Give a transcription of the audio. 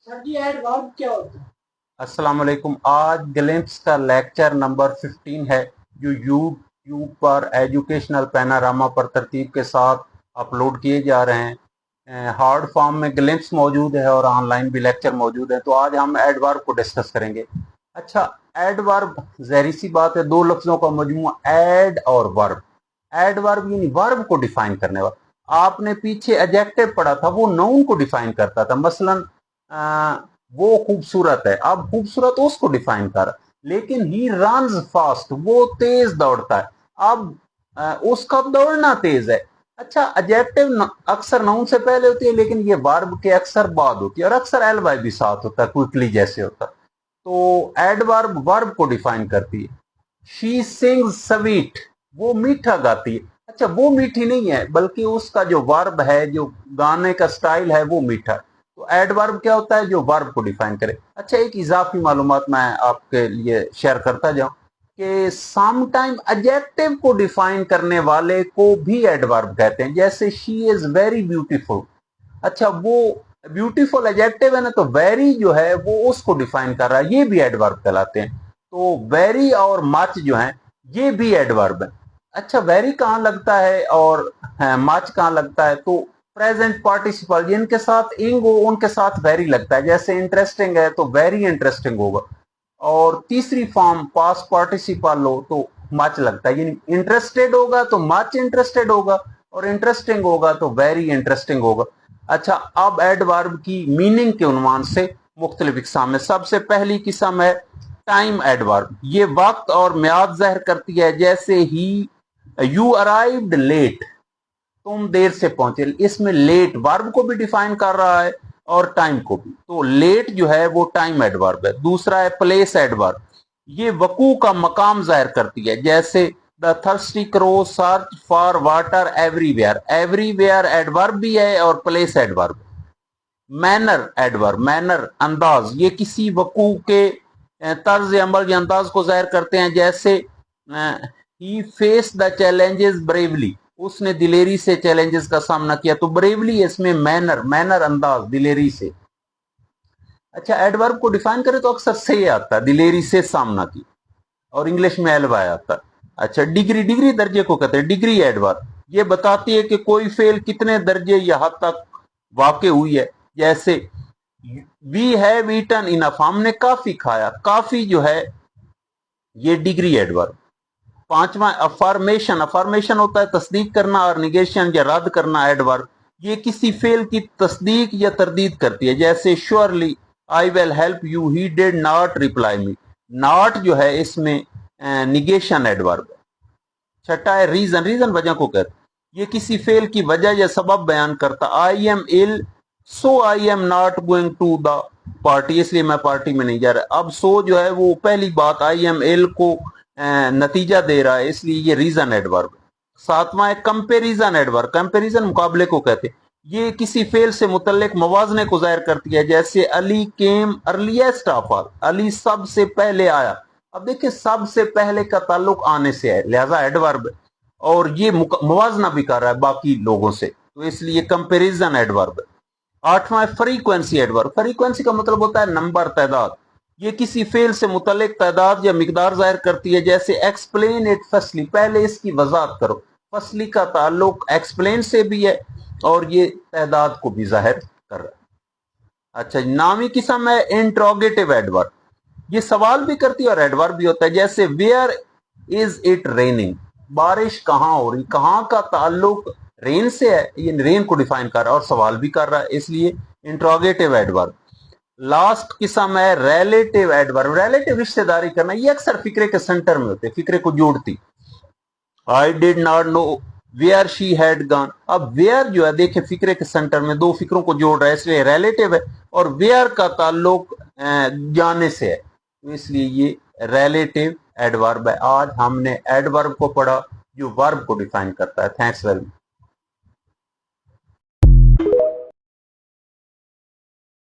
Sir जी adverb क्या होता है? अस्सलाम वालेकुम। आज ग्लिम्प्स का लेक्चर नंबर 15 है जो यूट्यूब पर एजुकेशनल पैनारामा पर तरतीब के साथ अपलोड किए जा रहे हैं। हार्ड फॉर्म में ग्लिम्प्स मौजूद है और ऑनलाइन भी लेक्चर मौजूद है। तो आज हम एडवर्ब को डिस्कस करेंगे। अच्छा, एडवर्ब ज़हरी सी बात है, दो लफ्ज़ों का मजमूआ एड और वर्ब। एडवर्ब यानी वर्ब को डिफाइन करने वाला। आपने पीछे एडजेक्टिव पढ़ा था, वो नाउन को डिफाइन करता था। मसलन वो खूबसूरत है, अब खूबसूरत उसको डिफाइन कर। लेकिन ही रन्स फास्ट, वो तेज दौड़ता है, अब उसका दौड़ना तेज है। अच्छा, एडजेक्टिव अक्सर नाउन से पहले होती है, लेकिन ये वर्ब के अक्सर बाद होती है, और अक्सर एल वाई भी साथ होता है, क्विकली जैसे होता है। तो एडवर्ब वर्ब को डिफाइन करती है। शी सिंग्स स्वीट, वो मीठा गाती है। अच्छा, वो मीठी नहीं है, बल्कि उसका जो वर्ब है, जो गाने का स्टाइल है, वो मीठा है। तो एडवर्ब क्या होता है? जो वर्ब को डिफाइन करे। अच्छा, एक इजाफी मालूमात मैं आपके लिए शेयर करता जाऊं कि सम टाइम एडजेक्टिव को डिफाइन करने वाले को भी एडवर्ब कहते हैं। जैसे शी इज वेरी ब्यूटीफुल। अच्छा, वो ब्यूटीफुल एडजेक्टिव है ना, तो वेरी जो है वो उसको डिफाइन कर रहा है, ये भी एडवर्ब कहलाते हैं। तो वेरी और मच जो है, ये भी एडवर्ब है। अच्छा, वेरी कहाँ लगता है और मच कहाँ लगता है? तो प्रेजेंट पार्टिसिपल जिनके साथ इंग हो उनके साथ वेरी लगता है। जैसे इंटरेस्टिंग है तो वेरी इंटरेस्टिंग होगा। और तीसरी फॉर्म पास्ट पार्टिसिपल हो तो मच लगता है, यानी इंटरेस्टेड होगा तो मच इंटरेस्टेड होगा, और इंटरेस्टिंग होगा तो वेरी इंटरेस्टिंग होगा। अच्छा, अब एडवर्ब की मीनिंग के उन्वान से मुख्तलिफ इकसाम है। सबसे पहली किस्म है टाइम एडवर्ब। ये वक्त और म्याद ज़ाहिर करती है। जैसे ही यू अराइव्ड लेट, तुम देर से पहुंचे। इसमें लेट वर्ब को भी डिफाइन कर रहा है और टाइम को भी। तो लेट जो है वो टाइम एडवर्ब है। दूसरा है प्लेस एडवर्ब। ये वकू का मकाम जाहिर करती है। जैसे the thirsty crow search for water everywhere. Everywhere adverb भी है और place adverb. Manner adverb, manner अंदाज, ये किसी वकू के तर्ज अमल या अंदाज को जाहिर करते हैं। जैसे ही फेस द चैलेंजेस ब्रेवली, उसने दिलेरी से चैलेंजेस का सामना किया। तो ब्रेवली इसमें मैनर, मैनर अंदाज, दिलेरी से। अच्छा, एडवर्ब को डिफाइन करें तो अक्सर से आता है, दिलेरी से सामना की, और इंग्लिश में एलवाई आता है। अच्छा, डिग्री, डिग्री दर्जे को कहते हैं डिग्री एडवर्ब। ये बताती है कि कोई फेल कितने दर्जे या हद तक वाकई हुई है। जैसे वी हैव ईटन इनफ, हमने काफी खाया। काफी जो है ये डिग्री एडवर्ब। पांचवा अफर्मेशन। अफर्मेशन होता है तस्दीक करना, और निगेशन या रद्द करना एडवर्ब। ये किसी फेल की तस्दीक या तरदीद करती है। जैसे surely I will help you, he did not reply me. Not जो है इसमें निगेशन एडवर्ब है। छठा है रीजन। रीजन वजह को कहते हैं। ये किसी फेल की वजह या सबब बयान करता। I am ill so I am not going to the party, इसलिए मैं पार्टी में नहीं जा रहा। अब सो जो है वो पहली बात आई एम इल को नतीजा दे रहा है, इसलिए ये रीजन एडवर्ब। सातवां है कंपेरिजन एडवर्ब। कंपेरिजन मुकाबले को कहते हैं। ये किसी फेल से मुतल्लिक मवाजने को जाहिर करती है। जैसे अली केम अर्लीस्ट ऑफ ऑल, अली सबसे पहले आया। अब देखिए, सबसे पहले का ताल्लुक आने से है, लिहाजा एडवर्ब है, और ये मुवाजना भी कर रहा है बाकी लोगों से, तो इसलिए कंपेरिजन एडवर्ब है। आठवां है फ्रीक्वेंसी एडवर्ब। फ्रीक्वेंसी का मतलब होता है नंबर, तादाद। ये किसी फेल से मुतल्लिक तादाद या मिकदार जाहिर करती है। जैसे एक्सप्लेन इट फर्स्टली, पहले इसकी वजाहत करो। फर्स्टली का ताल्लुक एक्सप्लेन से भी है, और ये तादाद को भी जाहिर कर रहा है। अच्छा, नामी किस्म है इंट्रोगेटिव एडवर्ब। ये सवाल भी करती है और एडवर्ब भी होता है। जैसे वेयर इज इट रेनिंग, बारिश कहाँ हो रही। कहाँ का ताल्लुक रेन से है, ये रेन को डिफाइन कर रहा है और सवाल भी कर रहा है, इसलिए इंट्रोगेटिव एडवर्ब। लास्ट किस्म है रिलेटिव एडवर्ब। रिलेटिव रिश्तेदारी करना, ये अक्सर फिक्रे के सेंटर में होते हैं, फिक्रे को जोड़ती। I did not know where she had gone. अब वेयर जो है देखिए फिक्रे के सेंटर में दो फिक्रों को जोड़ रहा है, इसलिए रिलेटिव है, और वेयर का ताल्लुक जाने से है, तो इसलिए ये रिलेटिव एडवर्ब है। आज हमने एडवर्ब को पढ़ा जो वर्ब को डिफाइन करता है। Thanks very much.